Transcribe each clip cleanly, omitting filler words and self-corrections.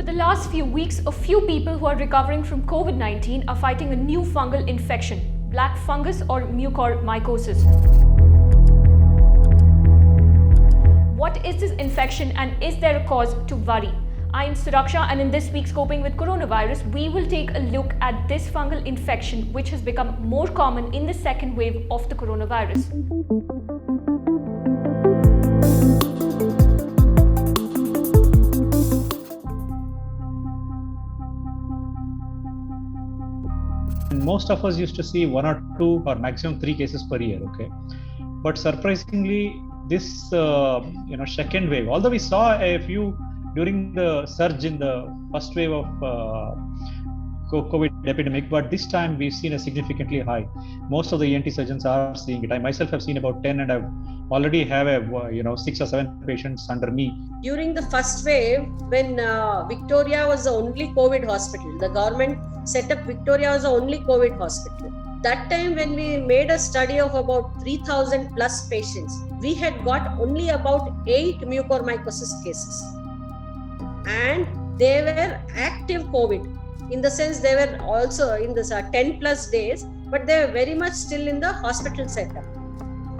For the last few weeks, a few people who are recovering from COVID-19 are fighting a new fungal infection, black fungus or mucormycosis. What is this infection and is there a cause to worry? I am Suraksha, and in this week's Coping with Coronavirus, we will take a look at this fungal infection which has become more common in the second wave of the coronavirus. Most of us used to see 1 or 2 or maximum 3 cases per year, okay? But surprisingly, this second wave, although we saw a few during the surge in the first wave of COVID epidemic, but this time we've seen a significantly high. Most of the ENT surgeons are seeing it. I myself have seen about 10, and I've already have 6 or 7 patients under me. During the first wave, when Victoria was the only COVID hospital, the government set up Victoria as the only COVID hospital. That time when we made a study of about 3,000 plus patients, we had got only about 8 mucormycosis cases. And they were active COVID. In the sense they were also in this 10 plus days, but they were very much still in the hospital setup.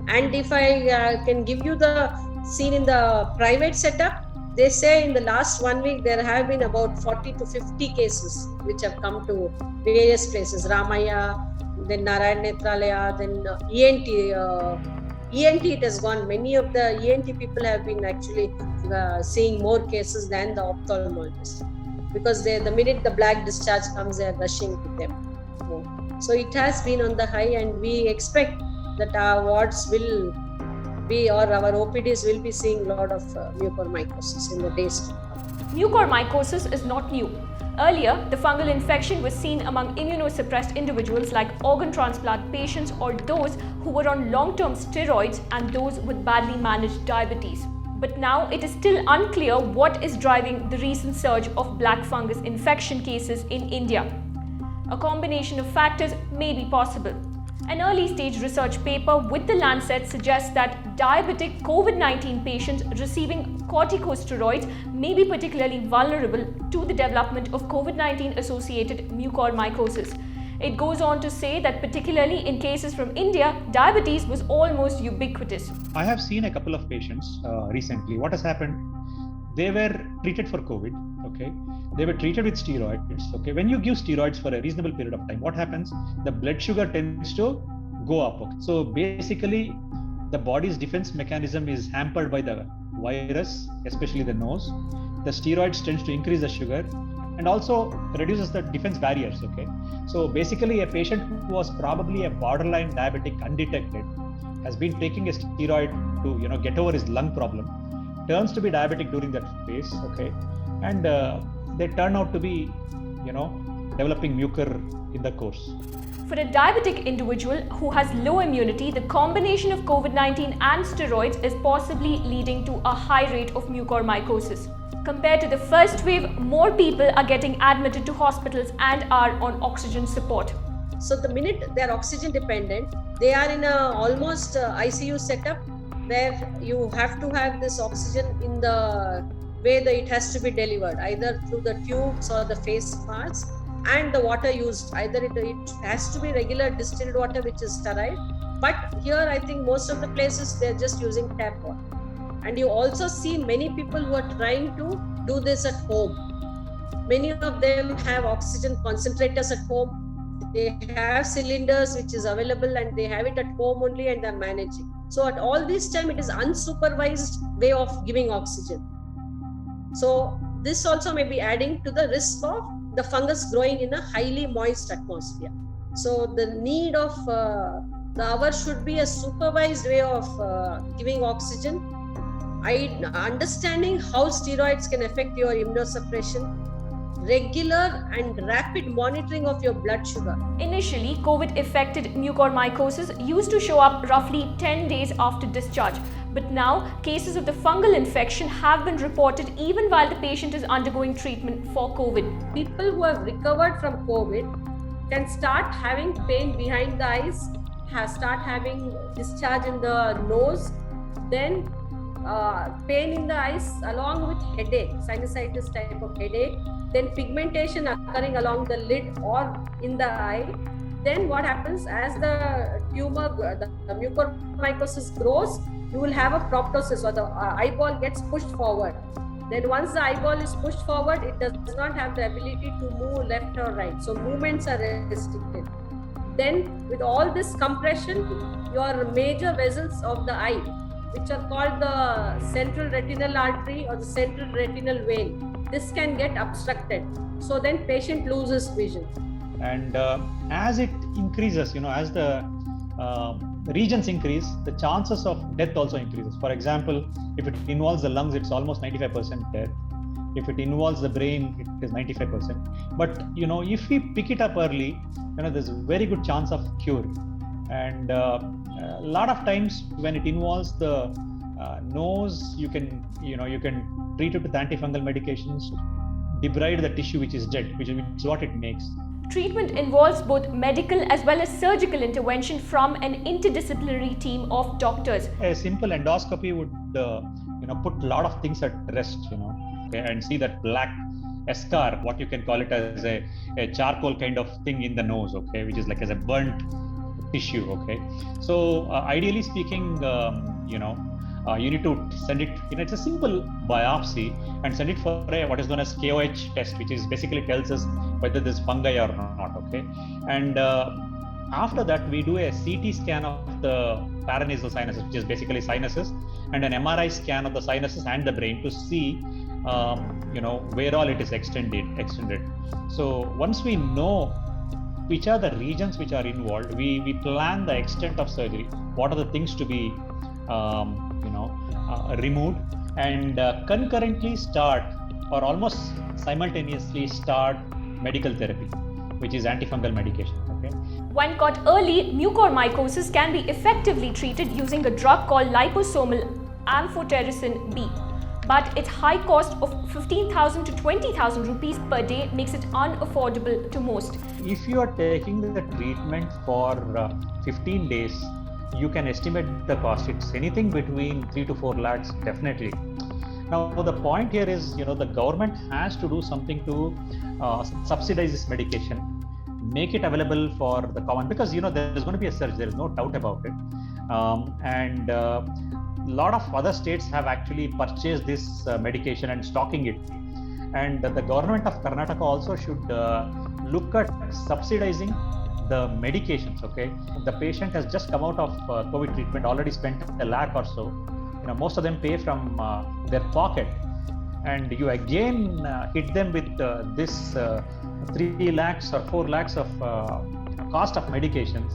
And if I can give you the scene in the private setup, they say in the last 1 week there have been about 40 to 50 cases which have come to various places, Ramaya, then Narayan Nethralaya, then ENT it has gone. Many of the ENT people have been actually seeing more cases than the ophthalmologist, because the minute the black discharge comes, they are rushing to them. So it has been on the high, and we expect that our wards will be, or our OPDs will be seeing a lot of mucormycosis in the days to come. Mucormycosis is not new. Earlier, the fungal infection was seen among immunosuppressed individuals like organ transplant patients or those who were on long-term steroids and those with badly managed diabetes. But now it is still unclear what is driving the recent surge of black fungus infection cases in India. A combination of factors may be possible. An early-stage research paper with the Lancet suggests that diabetic COVID-19 patients receiving corticosteroids may be particularly vulnerable to the development of COVID-19-associated mucormycosis. It goes on to say that particularly in cases from India, diabetes was almost ubiquitous. I have seen a couple of patients recently. What has happened? They were treated for COVID, okay? They were treated with steroids, okay? When you give steroids for a reasonable period of time, what happens? The blood sugar tends to go up, okay? So basically, the body's defense mechanism is hampered by the virus, especially the nose. The steroids tends to increase the sugar and also reduces the defense barriers, okay? So basically, a patient who was probably a borderline diabetic undetected has been taking a steroid to get over his lung problem, turns to be diabetic during that phase, okay? And they turn out to be, developing mucor in the course. For a diabetic individual who has low immunity, the combination of COVID-19 and steroids is possibly leading to a high rate of mucormycosis. Compared to the first wave, more people are getting admitted to hospitals and are on oxygen support. So the minute they are oxygen dependent, they are in a almost ICU setup where you have to have this oxygen in the way that it has to be delivered, either through the tubes or the face masks, and the water used, either it has to be regular distilled water which is sterile, but here I think most of the places they're just using tap water. And you also see many people who are trying to do this at home. Many of them have oxygen concentrators at home. They have cylinders which is available and they have it at home only and they're managing. So at all this time, it is unsupervised way of giving oxygen. So this also may be adding to the risk of the fungus growing in a highly moist atmosphere. So the need of the hour should be a supervised way of giving oxygen. Understanding how steroids can affect your immunosuppression, regular and rapid monitoring of your blood sugar. Initially, COVID-affected mucormycosis used to show up roughly 10 days after discharge. But now, cases of the fungal infection have been reported even while the patient is undergoing treatment for COVID. People who have recovered from COVID can start having pain behind the eyes, start having discharge in the nose, then pain in the eyes along with headache, sinusitis type of headache, then pigmentation occurring along the lid or in the eye. Then what happens, as the tumor, the mucormycosis grows, you will have a proptosis, or the eyeball gets pushed forward. Then once the eyeball is pushed forward, it does not have the ability to move left or right. So movements are restricted. Then with all this compression, your major vessels of the eye, which are called the central retinal artery or the central retinal vein, this can get obstructed. So then patient loses vision. And as it increases, as the regions increase, the chances of death also increases. For example, if it involves the lungs, it's almost 95% death. If it involves the brain, it is 95%. But if we pick it up early, there's a very good chance of cure. And a lot of times when it involves the nose, you can treat it with antifungal medications, debride the tissue which is dead, which is what it makes. Treatment involves both medical as well as surgical intervention from an interdisciplinary team of doctors. A simple endoscopy would, put a lot of things at rest, and see that black eschar, what you can call it as a charcoal kind of thing in the nose, okay, which is like as a burnt tissue, okay. So ideally speaking, you need to send it, it's a simple biopsy, and send it for what is known as KOH test, which is basically tells us whether there's fungi or not, okay. And after that, we do a CT scan of the paranasal sinuses, which is basically sinuses, and an MRI scan of the sinuses and the brain to see, where all it is extended. So once we know which are the regions which are involved, we plan the extent of surgery, what are the things to be removed, and concurrently start, or almost simultaneously start, medical therapy, which is antifungal medication. Okay. When caught early, mucormycosis can be effectively treated using a drug called liposomal amphotericin B. But its high cost of 15,000 to 20,000 rupees per day makes it unaffordable to most. If you are taking the treatment for 15 days, you can estimate the cost. It's anything between 3 to 4 lakhs, definitely. Now, the point here is, the government has to do something to subsidize this medication, make it available for the common, because, there's going to be a surge, there is no doubt about it. And a lot of other states have actually purchased this medication and stocking it. And the government of Karnataka also should look at subsidizing the medications, okay? The patient has just come out of COVID treatment, already spent 1 lakh or so. Most of them pay from their pocket, and you again hit them with this 3 lakhs or 4 lakhs of cost of medications.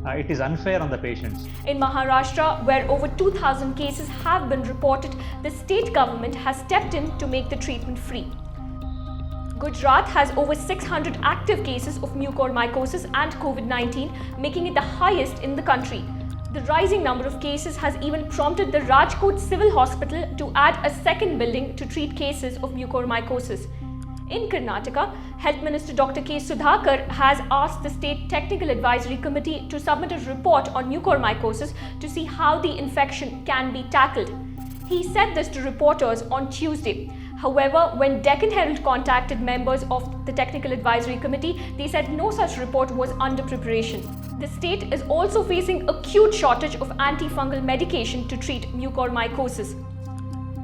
It is unfair on the patients. In Maharashtra, where over 2,000 cases have been reported, the state government has stepped in to make the treatment free. Gujarat has over 600 active cases of mucormycosis and COVID-19, making it the highest in the country. The rising number of cases has even prompted the Rajkot Civil Hospital to add a second building to treat cases of mucormycosis. In Karnataka, Health Minister Dr. K. Sudhakar has asked the State Technical Advisory Committee to submit a report on mucormycosis to see how the infection can be tackled. He said this to reporters on Tuesday. However, when Deccan Herald contacted members of the Technical Advisory Committee, they said no such report was under preparation. The state is also facing acute shortage of antifungal medication to treat mucormycosis.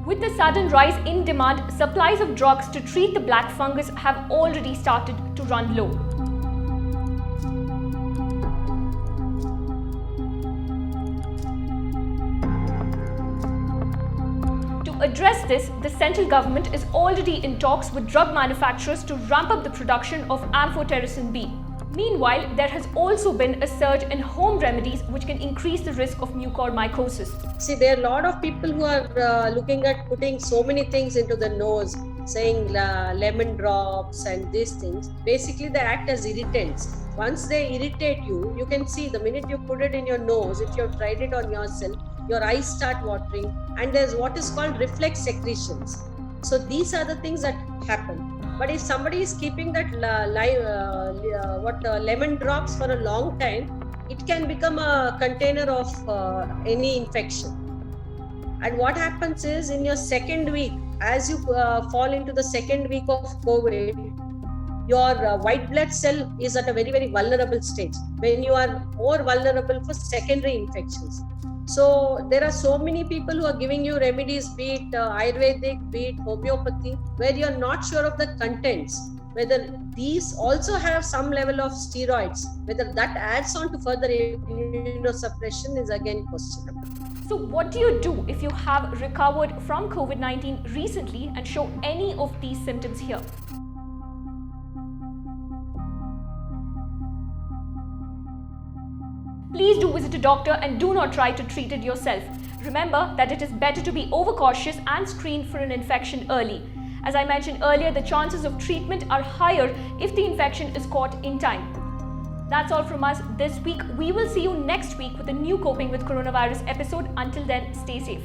With the sudden rise in demand, supplies of drugs to treat the black fungus have already started to run low. To address this, the central government is already in talks with drug manufacturers to ramp up the production of amphotericin B. Meanwhile, there has also been a surge in home remedies which can increase the risk of mucormycosis. See, there are a lot of people who are looking at putting so many things into the nose, saying lemon drops and these things. Basically, they act as irritants. Once they irritate you, you can see the minute you put it in your nose, if you've tried it on yourself, your eyes start watering, and there's what is called reflex secretions. So these are the things that happen. But if somebody is keeping that lemon drops for a long time, it can become a container of any infection. And what happens is, in your second week, as you fall into the second week of COVID, your white blood cell is at a very, very vulnerable stage, when you are more vulnerable for secondary infections. So there are so many people who are giving you remedies, be it Ayurvedic, be it homeopathy, where you're not sure of the contents, whether these also have some level of steroids, whether that adds on to further immunosuppression is again questionable. So, what do you do if you have recovered from COVID-19 recently and show any of these symptoms here? Please do visit a doctor and do not try to treat it yourself. Remember that it is better to be overcautious and screen for an infection early. As I mentioned earlier, the chances of treatment are higher if the infection is caught in time. That's all from us this week. We will see you next week with a new Coping with Coronavirus episode. Until then, stay safe.